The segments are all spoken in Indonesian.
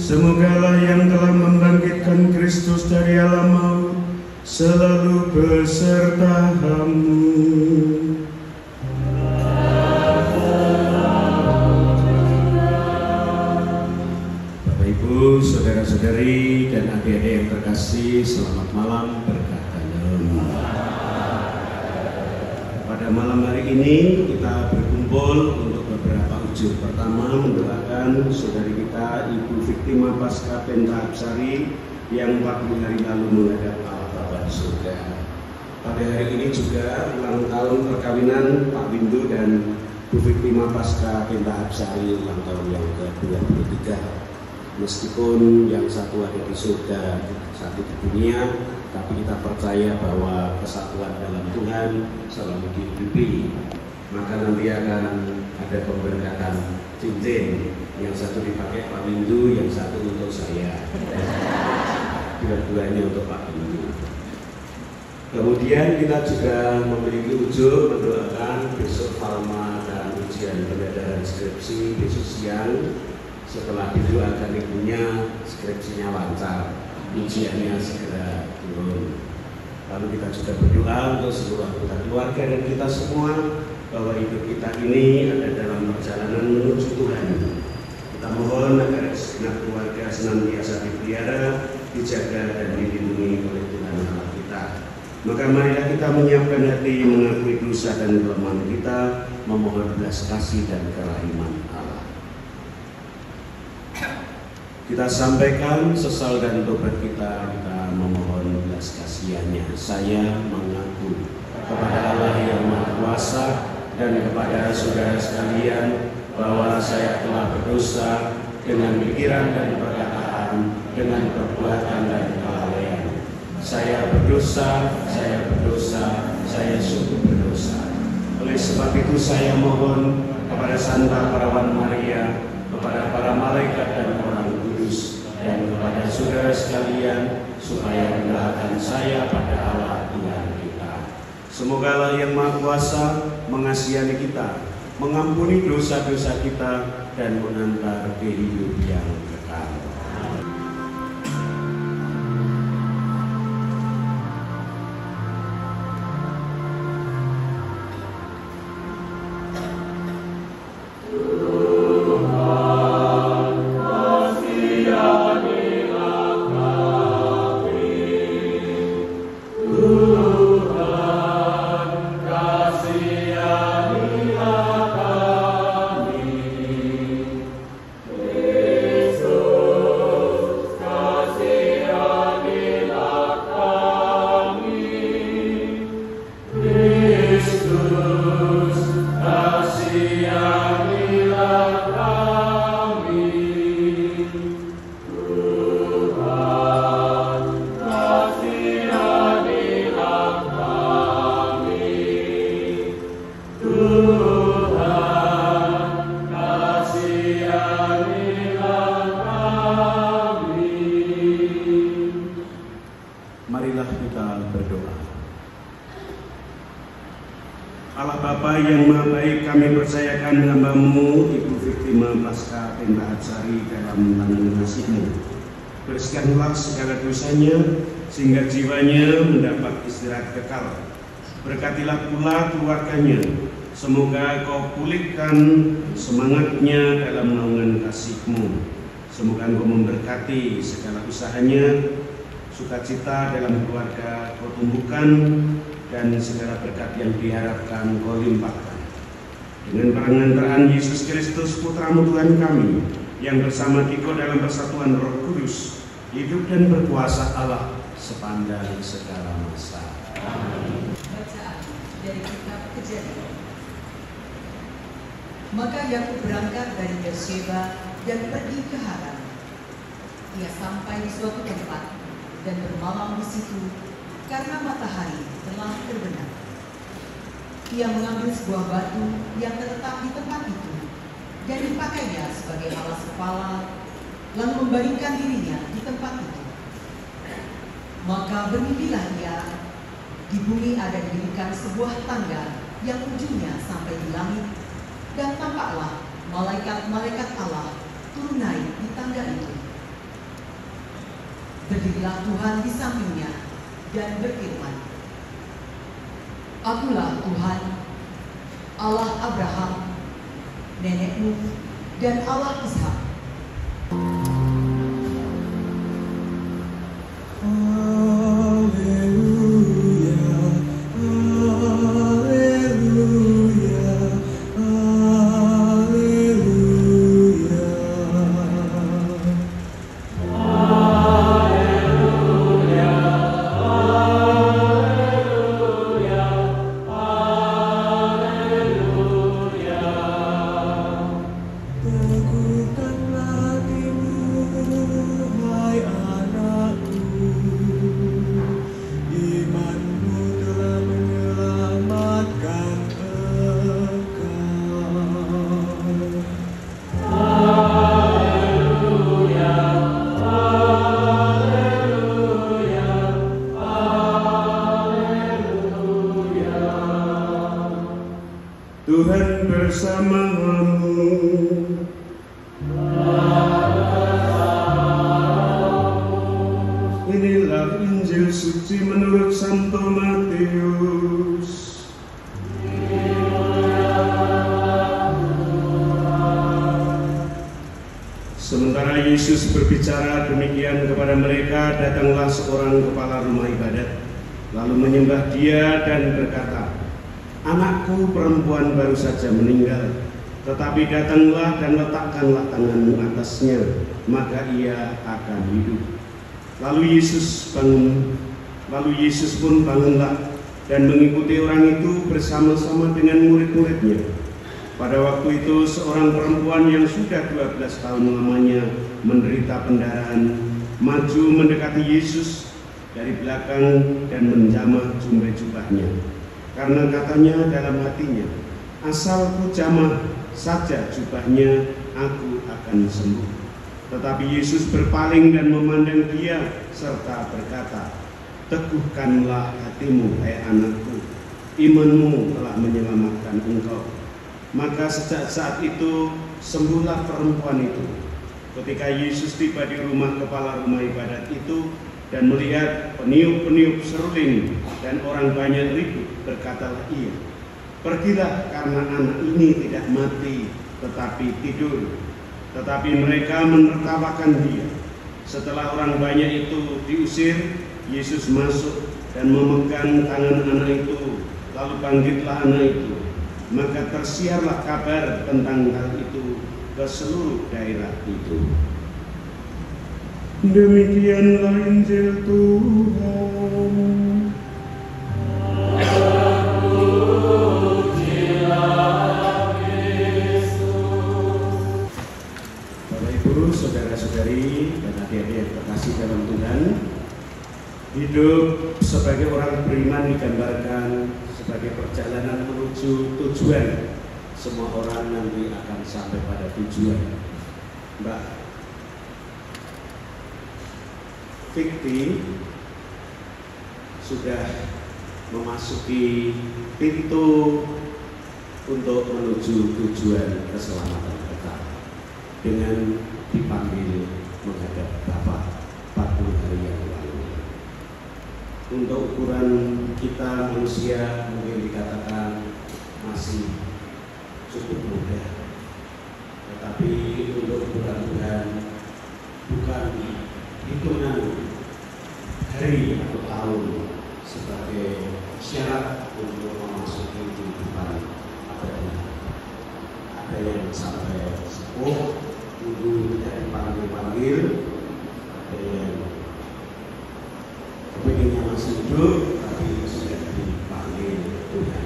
Semogalah yang telah membangkitkan Kristus dari alam maut selalu besertamu. Bapak Ibu, saudara-saudari dan adik-adik yang terkasih, selamat malam, berkah dalam. Pada malam hari ini kita berkumpul untuk beberapa ujung. Pertama, mendoakan saudari kita Ibu Victima Pasca Pentrapsari yang 40 hari lalu menghadap Allah Bapa di surga. Pada hari ini juga ulang tahun perkawinan Pak Windu dan Bu Victima Pasca Pentrapsari, ulang tahun yang ke-23. Meskipun yang satu ada di surga, satu di dunia, tapi kita percaya bahwa kesatuan dalam Tuhan selalu dihidupi. Maka nanti akan ada pemberkatan cincin, yang satu dipakai Pak Windu, yang satu untuk saya. Dua-duanya untuk Pak Windu. Kemudian kita juga memiliki ujung mendoakan besok Palma dan ujian penyadaran skripsi besok siang. Setelah didoakan ibunya, skripsinya lancar, ujiannya segera turun. Lalu kita juga berdoa untuk seluruh anggota keluarga dan kita semua, bahwa hidup kita ini ada dalam perjalanan menuju Tuhan. Kita mohon agar segenap keluarga senantiasa dipelihara, dijaga dan dilindungi oleh Tuhan Allah kita. Maka marilah kita menyiapkan hati, mengakui dosa dan kelemahan kita, memohon belas kasih dan kerahiman Allah. Kita sampaikan sesal dan tobat kita memohon belas kasihannya. Saya mengaku kepada Allah yang Maha Kuasa dan kepada saudara sekalian bahwa saya telah berdosa dengan pikiran dan perkataan, dengan perbuatan dan kelalaian. Saya berdosa, saya sungguh berdosa. Oleh sebab itu saya mohon kepada Santa Perawan Maria, kepada para malaikat dan orang kudus, dan kepada saudara sekalian, supaya mendahkan saya pada Allah Tuhan kita. Semoga Allah yang Maha Kuasa mengasihani kita, mengampuni dosa-dosa kita, dan mengantar ke hidup yang kekal. Marilah kita berdoa. Allah Bapa yang Maha Baik, kami percayakan hamba-Mu Ibu Victima Pasca Pentrapsari dalam tangan kasih-Mu. Bersihkanlah segala dosanya sehingga jiwanya mendapat istirahat kekal. Berkatilah pula keluarganya. Semoga Kau pulihkan semangatnya dalam naungan kasih-Mu. Semoga Engkau memberkati segala usahanya, sukacita dalam keluarga Kau tumbuhkan, dan segala berkat yang diharapkan Kau limpahkan. Dengan perantaraan Yesus Kristus Putra-Mu Tuhan kami, yang bersama Dikau dalam persatuan Roh Kudus, hidup dan berkuasa Allah sepanjang segala masa. Amin. Bacaan dari kitab Kejadian. Maka Yakub berangkat dari Beersheba dan pergi ke Haran. Ia sampai di suatu tempat dan bermalam di situ karena matahari telah terbenam. Ia mengambil sebuah batu yang terletak di tempat itu dan dipakainya sebagai alas kepala, lalu membaringkan dirinya di tempat itu. Maka bermimpilah ia, di bumi ada didirikan sebuah tangga yang ujungnya sampai di langit, dan tampaklah malaikat-malaikat Allah turun naik di tangga itu. Berdirilah Tuhan di sampingnya dan berfirman, "Akulah Tuhan, Allah Abraham, nenekmu, dan Allah Ishak." Tuhan bersamamu. Inilah Injil suci menurut Santo Matius. Sementara Yesus berbicara demikian kepada mereka, datanglah seorang kepala rumah ibadat, lalu menyembah Dia dan berkata, "Anakku perempuan baru saja meninggal, tetapi datanglah dan letakkanlah tanganmu atasnya, maka ia akan hidup." Lalu Yesus pun bangunlah dan mengikuti orang itu bersama-sama dengan murid-muridnya. Pada waktu itu seorang perempuan yang sudah 12 tahun lamanya menderita pendarahan maju mendekati Yesus dari belakang dan menjamah jumlah jubahnya. Karena katanya dalam hatinya, "Asal ku jamah saja jubahnya, aku akan sembuh." Tetapi Yesus berpaling dan memandang dia serta berkata, "Teguhkanlah hatimu, hai anakku, imanmu telah menyelamatkan engkau." Maka sejak saat itu sembuhlah perempuan itu. Ketika Yesus tiba di rumah kepala rumah ibadat itu dan melihat peniup-peniup seruling dan orang banyak ribut, berkatalah ia, "Pergilah, karena anak ini tidak mati tetapi tidur." Tetapi mereka menertawakan dia. Setelah orang banyak itu diusir, Yesus masuk dan memegang tangan anak itu, lalu bangkitlah anak itu. Maka tersiarlah kabar tentang hal itu ke seluruh daerah itu. Demikianlah Injil Tuhan. Bapak Ibu, saudara-saudari dan adik-adik yang terkasih dalam Tuhan, hidup sebagai orang beriman digambarkan sebagai perjalanan menuju tujuan. Semua orang nanti akan sampai pada tujuan. Mbak Fikti sudah memasuki pintu untuk menuju tujuan keselamatan kita dengan dipanggil menghadap Bapa 40 hari yang lalu. Untuk ukuran kita manusia mungkin dikatakan masih cukup muda, tetapi untuk ukuran Tuhan bukan hitungan hari atau tahun sebagai syarat untuk memasuki kehidupan abadi. Ada yang sampai sepuh tunggu tidak dipanggil-panggil, ada yang kepinginnya masih hidup tapi sudah dipanggil Tuhan.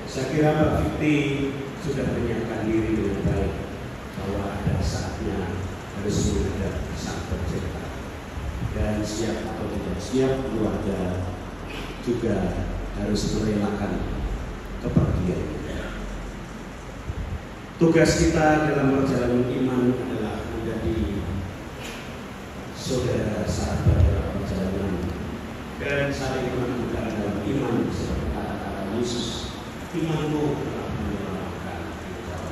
Saya kira Mbak Fikti sudah menyiapkan diri dengan baik bahwa ada saatnya harus menghadap Sang Pencipta, dan siap atau tidak siap keluarga juga harus merelakan kepergian. Tugas kita dalam perjalanan iman adalah menjadi saudara sahabat dalam perjalanan dan saling menentukan dalam iman seperti kata-kata Yesus, "Imanmu telah menyelamatkan engkau."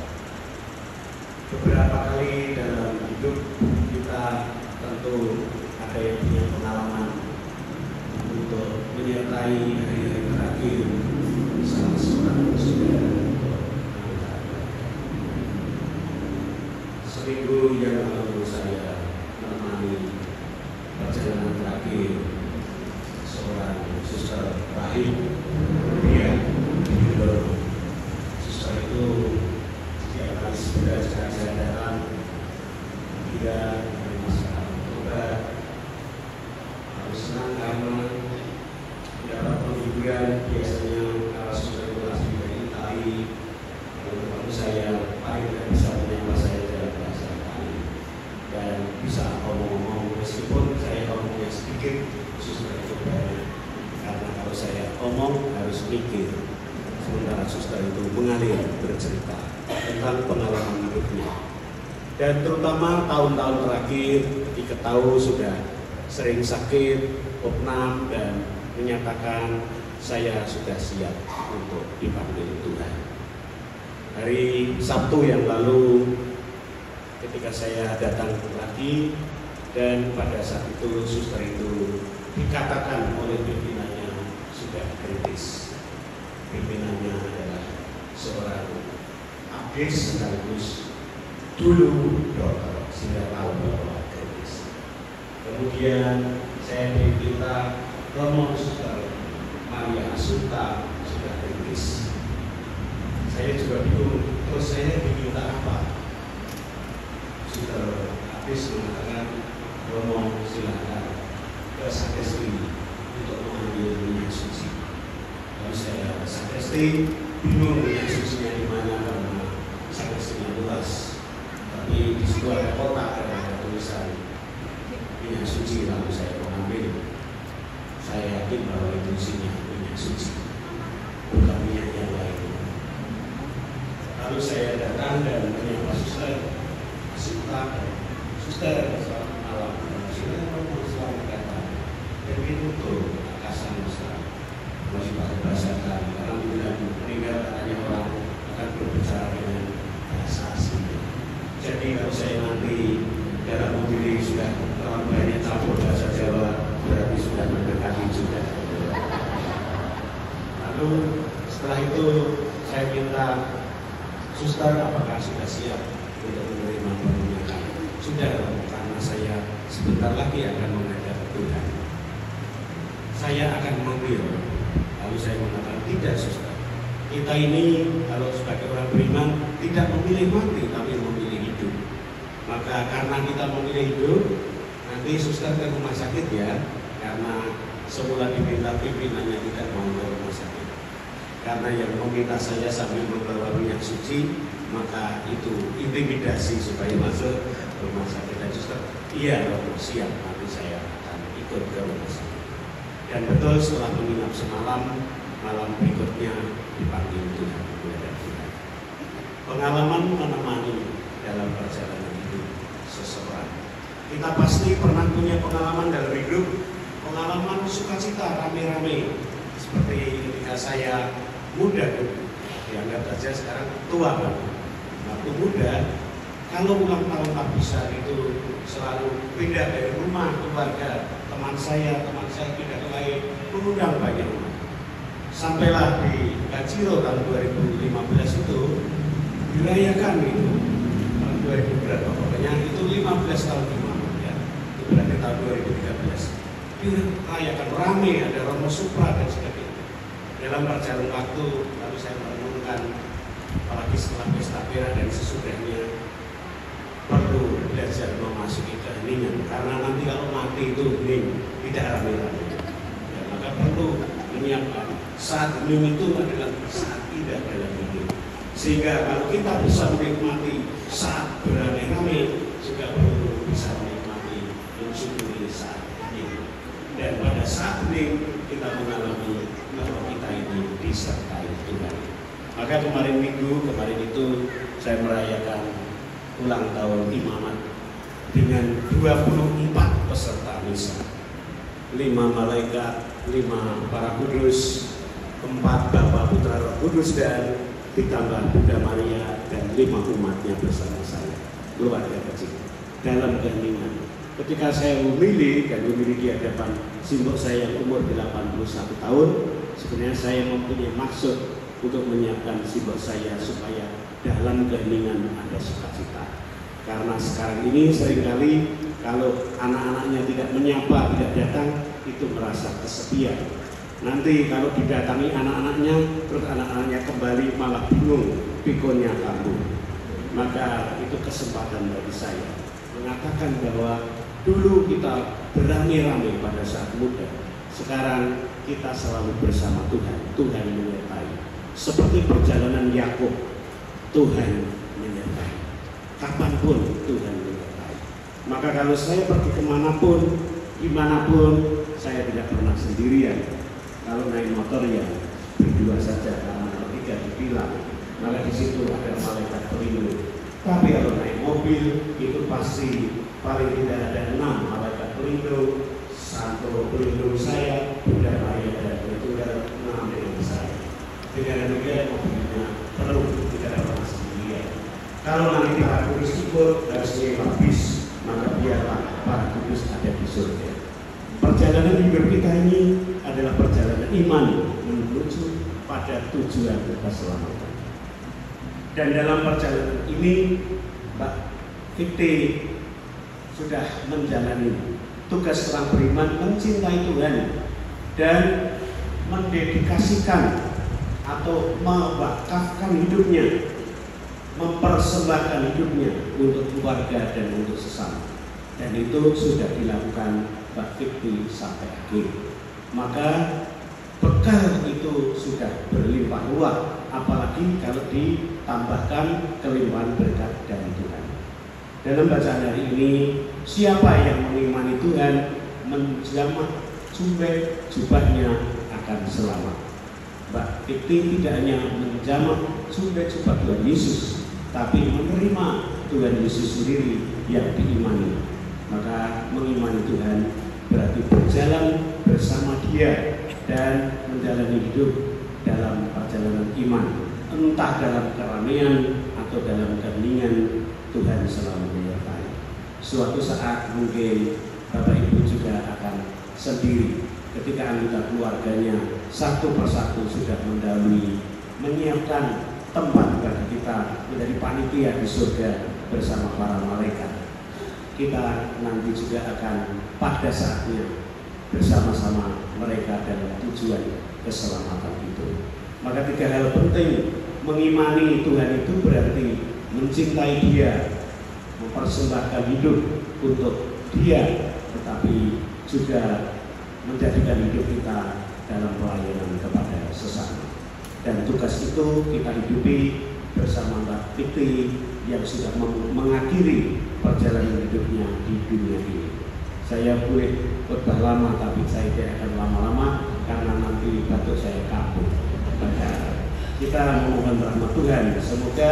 Beberapa kali dalam hidup kita tentu ada ada yang punya pengalaman untuk menyertai hari-hari terakhir salah seorang saudara. Seminggu yang lalu saya menemani perjalanan terakhir seorang suster rahim. Dia suster itu setiap kali sudah saya datang tidak ada masalah obat, harus senang karena dapat penghiburan. Biasanya kalau suster itu langsung dari Itali, lalu saya paling tidak bisa menyapa saya dalam bahasa Itali dan bisa ngomong-ngomong meskipun saya ngomongnya sedikit, suster itu banyak karena kalau saya ngomong harus mikir, sementara suster itu mengalir bercerita tentang pengalaman hidupnya. Dan terutama tahun-tahun terakhir ketika tahu sudah sering sakit, opnam, dan menyatakan saya sudah siap untuk dipanggil Tuhan. Hari Sabtu yang lalu ketika saya datang lagi dan pada saat itu suster itu dikatakan oleh pimpinannya sudah kritis. Pimpinannya adalah seorang abis sekaligus dulu dokter sehingga tahu bahwa kritis. Kemudian saya diminta Romo Suster Maria Asunta sudah kritis. Saya juga bingung, terus saya diminta apa? Suster habis mengatakan Romo silakan ke sakesti untuk mengambil minyak suci. Lalu saya ke sakesti, bingung minyak sucinya di mana karena sakestinya luas. Tapi di situ ada kotak dan ada tulisan minyak suci, lalu saya mengambil. Saya yakin bahwa itu isinya minyak suci, bukan minyak yang lain. Lalu saya datang dan menyapa suster Asunta. Suster, selamat malam. Suster, selamat datang. Dan itu tuh akasan besar masih pakai bahasa kami karena bulan meninggal katanya orang akan berbicara dengan bahasa asing. Jadi kalau saya nanti dalam mobil ini sudah terlalu banyak campur bahasa Jawa, berarti sudah mendekati juga. Lalu setelah itu saya minta suster apakah sudah siap untuk menerima pernikahan. Sudah, karena saya sebentar lagi akan menghadap Tuhan. Saya akan mengambil. Lalu saya mengatakan tidak suster. Kita ini kalau sebagai orang beriman tidak memilih mati tapi memilih hidup. Maka karena kita memilih hidup, nanti suster ke rumah sakit ya, karena semula diminta pimpinannya tidak mau ke rumah sakit. Karena yang meminta saya sambil membawa minyak suci, maka itu intimidasi supaya masuk rumah sakit. Dan suster, iya siap, nanti saya akan ikut ke rumah sakit. Dan betul setelah menginap semalam, malam berikutnya dipanggil Tuhan kepada Tuhan. Pengalaman menemani dalam perjalanan hidup seseorang. Kita pasti pernah punya pengalaman dalam hidup, pengalaman sukacita rame-rame. Seperti ketika saya muda, dianggap saja sekarang tua kan. Waktu muda, kalau ulang tahun tak besar itu selalu pindah dari rumah keluarga teman saya pindah ke lain, mengundang banyak orang. Sampailah di Kaciro tahun 2015 itu dirayakan itu tahun 2000 berapa pokoknya itu 15 tahun kemarin ya, itu berarti tahun 2013 dirayakan rame, ada Romo Supra dan sebagainya. Dalam perjalanan waktu lalu saya merenungkan apalagi setelah pesta pera dan sesudahnya perlu belajar memasuki keheningan karena nanti kalau mati itu hening tidak rame-rame ya, maka perlu menyiapkan saat hening itu adalah saat indah dalam hidup sehingga kalau kita bisa menikmati saat beramai-ramai juga perlu bisa menikmati mensyukuri saat hening dan pada saat hening kita mengalami bahwa kita ini disertai Tuhan. Maka kemarin itu saya merayakan ulang tahun imamat dengan 24 peserta misa, 5 malaikat, 5 para kudus, 4 Bapa Putra Roh Kudus dan ditambah Bunda Maria dan 5 umatnya bersama saya, keluarga kecil dalam keheningan. ketika saya memilih di hadapan simbok saya yang umur 81 tahun, sebenarnya saya mempunyai maksud untuk menyiapkan simbok saya supaya dalam keheningan ada sukacita. Karena sekarang ini seringkali kalau anak-anaknya tidak menyapa, tidak datang, itu merasa kesepian. Nanti kalau didatangi anak-anaknya, terus anak-anaknya kembali malah bingung, pikonnya kambuh. Maka itu kesempatan bagi saya mengatakan bahwa dulu kita beramai-ramai pada saat muda. Sekarang kita selalu bersama Tuhan. Tuhan menyertai. Seperti perjalanan Yakub, Tuhan menyertai. Kapanpun Tuhan menyertai. Maka kalau saya pergi kemanapun, dimanapun, saya tidak pernah sendirian. Kalau naik motor ya berdua saja, karena bertiga dibilang. Maka di situ ada malaikat pelindung. Tapi kalau naik mobil itu pasti paling tidak ada 6 malaikat pelindung, satu pelindung saya, Bunda Maria dan Tunggal 6 dengan saya. Dengan demikian mobilnya penuh, tidak pernah sendirian. Kalau nanti para kudus ikut harus nyewa bis, maka biarlah para kudus ada di surga. Perjalanan hidup kita ini adalah perjalanan iman menuju pada tujuan keselamatan. Dan dalam perjalanan ini, Mbak Fikti sudah menjalani tugas orang beriman, mencintai Tuhan dan mendedikasikan atau mewakafkan hidupnya, mempersembahkan hidupnya untuk keluarga dan untuk sesama. Dan itu sudah dilakukan Mbak Fikti sampai akhir. Maka bekal itu sudah berlimpah ruah, apalagi kalau ditambahkan kelimpahan berkat dari Tuhan. Dalam bacaan hari ini, siapa yang mengimani Tuhan, menjamah jubahnya akan selamat. Mbak Fikti tidak hanya menjamah jubah Tuhan Yesus, tapi menerima Tuhan Yesus sendiri yang diimani. Maka mengimani Tuhan berarti berjalan bersama Dia dan menjalani hidup dalam perjalanan iman, entah dalam keramaian atau dalam keheningan. Tuhan selalu menyertai. Suatu saat mungkin Bapak Ibu juga akan sendiri ketika anggota keluarganya satu persatu sudah mendahului menyiapkan tempat bagi kita menjadi panitia di surga bersama para malaikat. Kita nanti juga akan pada saatnya bersama-sama mereka dalam tujuan keselamatan itu. Maka 3 hal penting mengimani Tuhan itu berarti mencintai Dia, mempersembahkan hidup untuk Dia, tetapi juga menjadikan hidup kita dalam pelayanan kepada sesama. Dan tugas itu kita hidupi bersama Mbak Fikti yang sudah mengakhiri perjalanan hidupnya di dunia ini. Saya boleh khotbah lama, tapi saya tidak akan lama-lama karena nanti batuk saya kambuh. Kita memohon rahmat Tuhan, semoga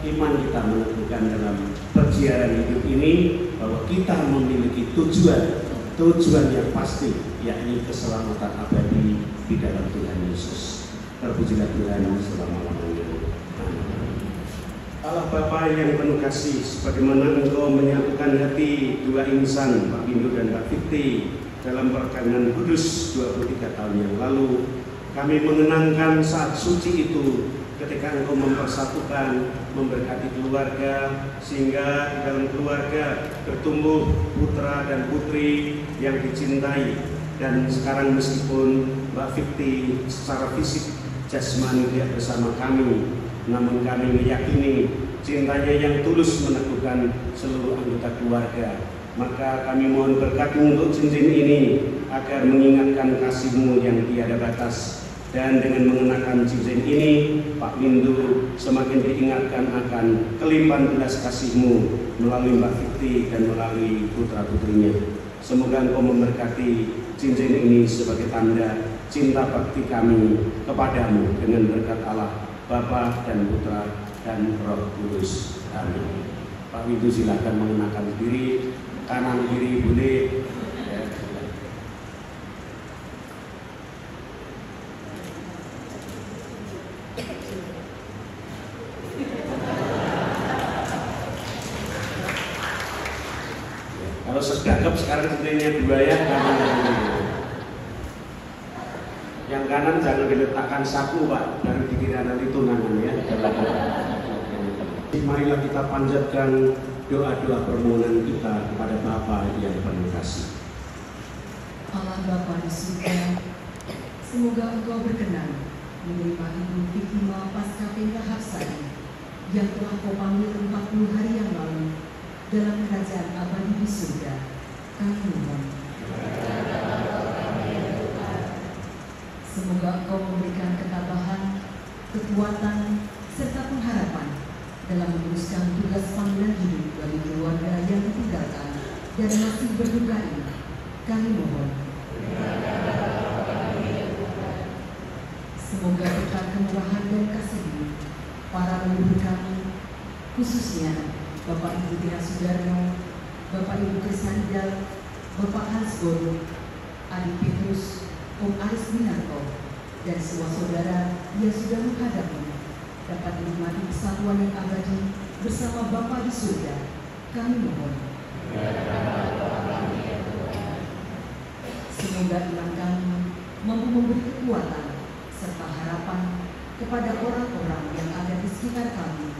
iman kita meneguhkan dalam perjalanan hidup ini bahwa kita memiliki tujuan yang pasti, yakni keselamatan abadi di dalam Tuhan Yesus. Terpujilah Tuhan selama-lamanya. Allah Bapa yang penuh kasih, sebagaimana Engkau menyatukan hati 2 insan, Pak Windu dan Mbak Fikti, dalam perkawinan kudus 23 tahun yang lalu, kami mengenangkan saat suci itu ketika Engkau mempersatukan, memberkati keluarga, sehingga di dalam keluarga bertumbuh putra dan putri yang dicintai. Dan sekarang meskipun Mbak Fikti secara fisik jasmani tidak bersama kami, namun kami meyakini cintanya yang tulus meneguhkan seluruh anggota keluarga. Maka kami mohon berkat untuk cincin ini agar mengingatkan kasih-Mu yang tiada batas. Dan dengan mengenakan cincin ini, Pak Windu semakin diingatkan akan kelimpahan belas kasih-Mu melalui Mbak Fikti dan melalui putra-putrinya. Semoga Engkau memberkati cincin ini sebagai tanda cinta bakti kami kepadamu dengan berkat Allah Bapa dan Putra dan Roh Kudus. Amin. Pak Windu silakan mengenakan diri, kanan kiri boleh. Kalau sedekap sekarang sebenarnya 2 ya, kanan dan kiri. Yang kanan jangan diletakkan saku Pak, dari dikira nanti tunangan ya. Marilah kita panjatkan doa-doa permohonan kita kepada Bapa yang penuh kasih. Allah Bapa di surga, semoga Engkau berkenan menerima Ibu Fikima Paskapenda Hapsari yang telah Kau panggil 40 hari yang lalu dalam kerajaan abadi di surga. Kami mohon. Semoga Engkau memberikan ketabahan, kekuatan, serta pengharapan dalam meneruskan tugas panggilan hidup bagi keluarga yang ditinggalkan dan masih berduka ini. Kami mohon. Semoga berkat kemurahan dan kasih para leluhur kami, khususnya Bapak Ibu Tina Sudarno, Bapak Ibu Krisnandal, Bapak Hans Goro, Adi Petrus, Om Aris Winarto, dan semua saudara yang sudah menghadapnya dapat menikmati persatuan yang abadi bersama Bapa di surga. Kami mohon. Semoga iman kami mampu memberi kekuatan serta harapan kepada orang-orang yang ada di sekitar kami,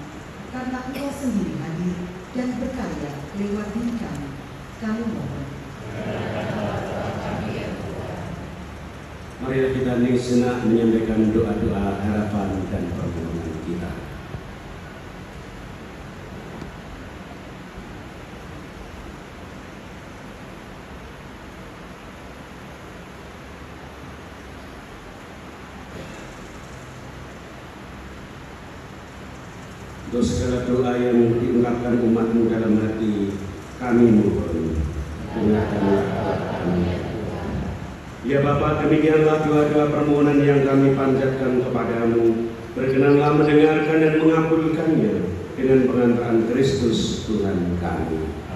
karena Engkau sendiri hadir dan berkarya lewat diri kami. Kami mohon. Mari kita sejenak menyampaikan doa-doa harapan dan permohonan kita. Untuk segala doa yang diungkapkan umat-Mu dalam hati, kami mohon, dengarkanlah kami. Ya Bapa, demikianlah doa-doa permohonan yang kami panjatkan kepadamu. Berkenanlah mendengarkan dan mengabulkannya dengan pengantaran Kristus Tuhan kami.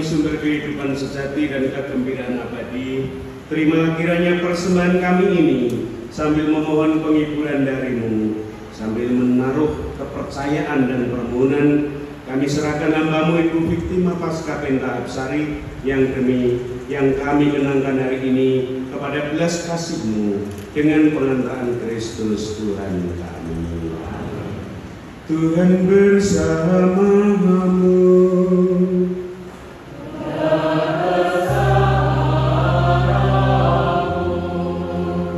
Sumber kehidupan sejati dan kegembiraan abadi, terima kiranya persembahan kami ini sambil memohon penghiburan dari-Mu, sambil menaruh kepercayaan dan permohonan Kami serahkan hamba-Mu Ibu Victima Pasca Penta Absari yang kami kenangkan hari ini kepada belas kasih-Mu dengan pengantaran Kristus Tuhan kami. Tuhan bersamamu.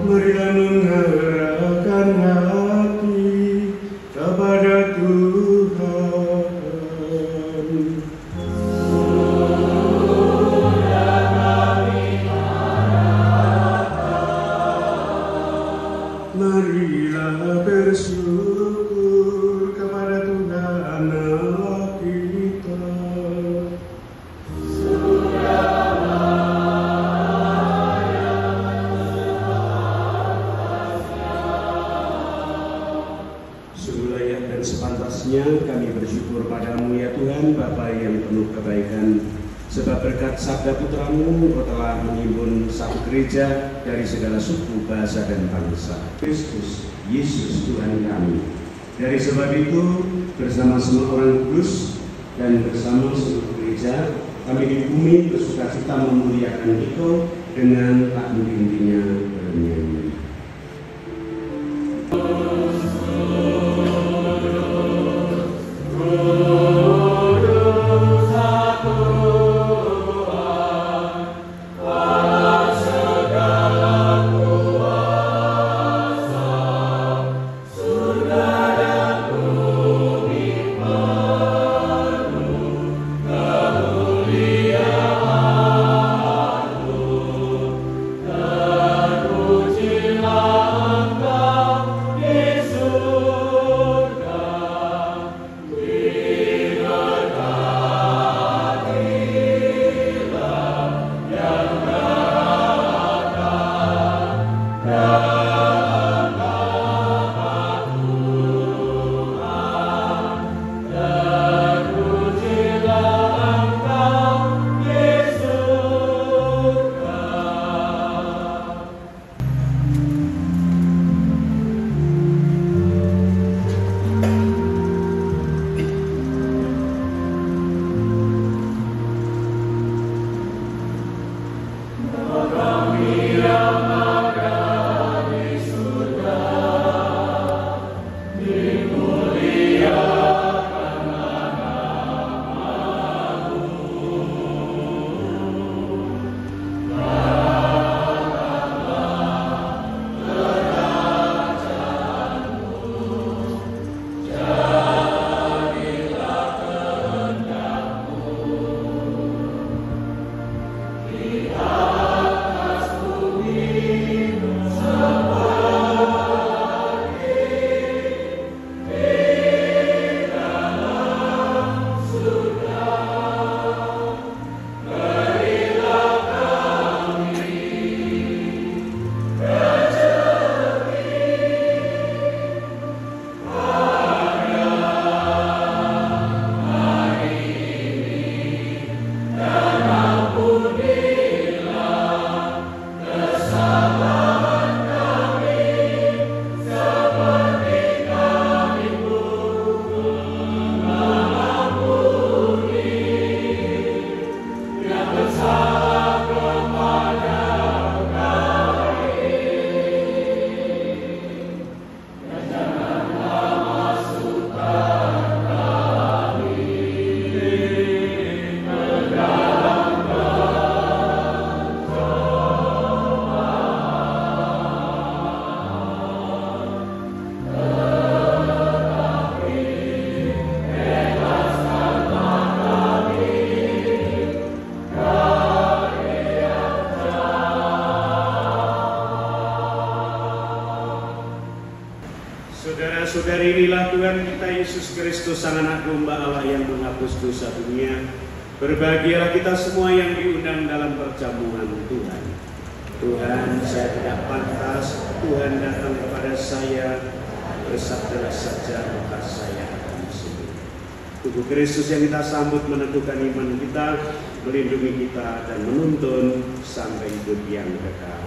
Marilah mengarahkan hati kepada Tuhan. Marilah bersyukur kepada Tuhan Allah kita. Sungguh layak dan sepantasnya kami bersyukur padamu ya Tuhan, Bapa yang penuh kebaikan. Sebab berkat sabda putra-Mu, Engkau telah menimbun satu gereja dari segala suku, bahasa, dan bangsa. Kristus, Yesus Tuhan kami. Dari sebab itu, bersama semua orang kudus dan bersama seluruh gereja, kami di bumi bersukacita memuliakan Engkau dengan tak henti-hentinya bernyanyi. Saudara-saudari, inilah Tuhan kita Yesus Kristus, Sang Anak Domba Allah yang menghapus dosa dunia. Berbahagialah kita semua yang diundang dalam perjamuan Tuhan. Tuhan, saya tidak pantas Tuhan datang kepada saya, bersabdalah saja maka saya akan sembuh. Tubuh Kristus yang kita sambut menentukan iman kita, melindungi kita, dan menuntun sampai hidup yang kekal.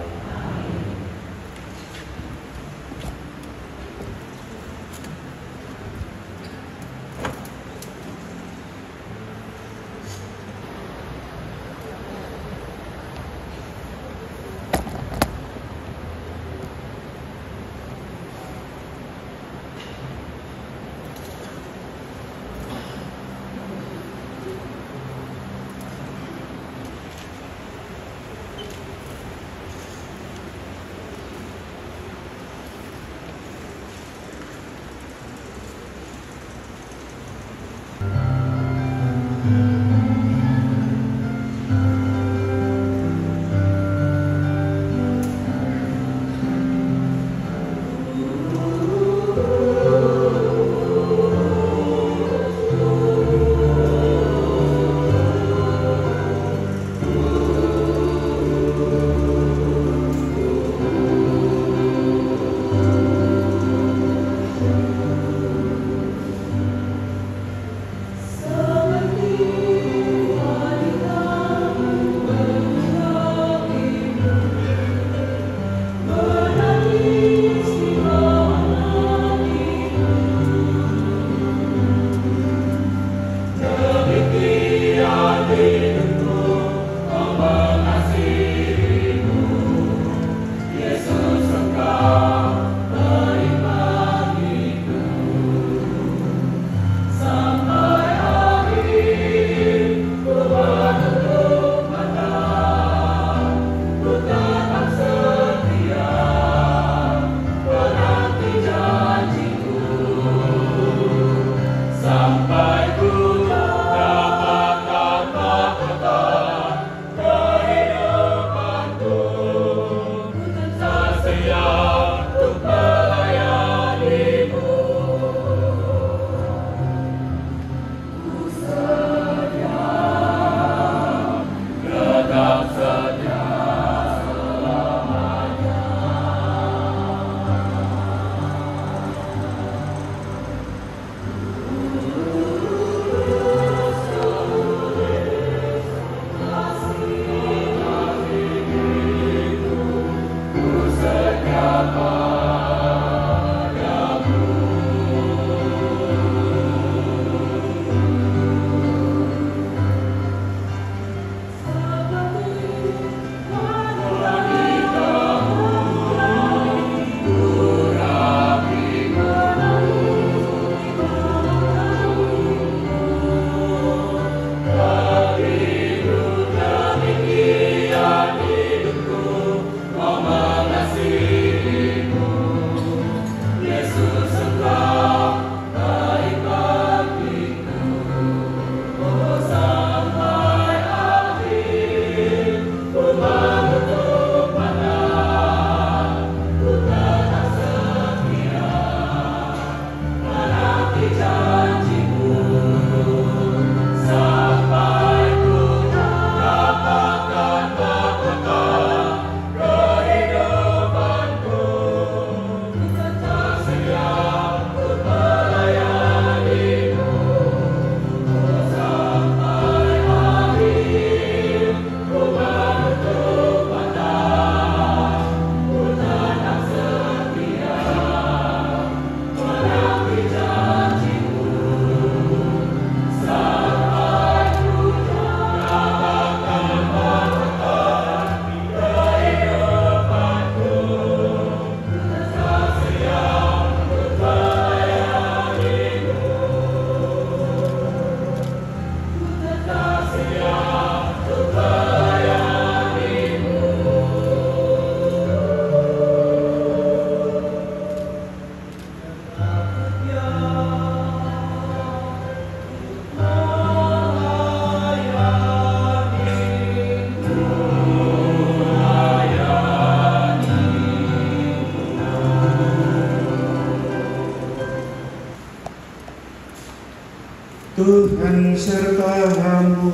Tuhan sertamu.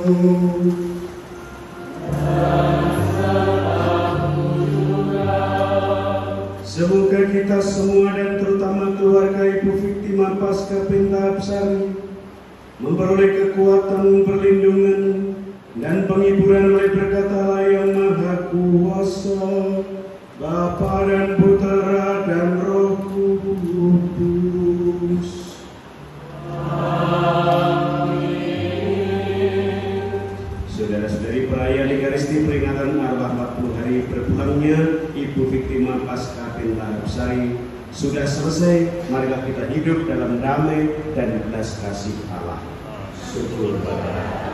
Semoga kita semua dan terutama keluarga Ibu Fiktima Pasca Penta Absari memperoleh kekuatan, perlindungan, dan penghiburan oleh berkat Allah yang Maha Kuasa, Bapa dan Putera dan Roh Kudus. Saudara-saudari perayaan Ekaristi peringatan arwah 40 hari berpulangnya Ibu Fiktima Pasca Penta Absari sudah selesai. Marilah kita hidup dalam damai dan belas kasih Allah. Syukur pada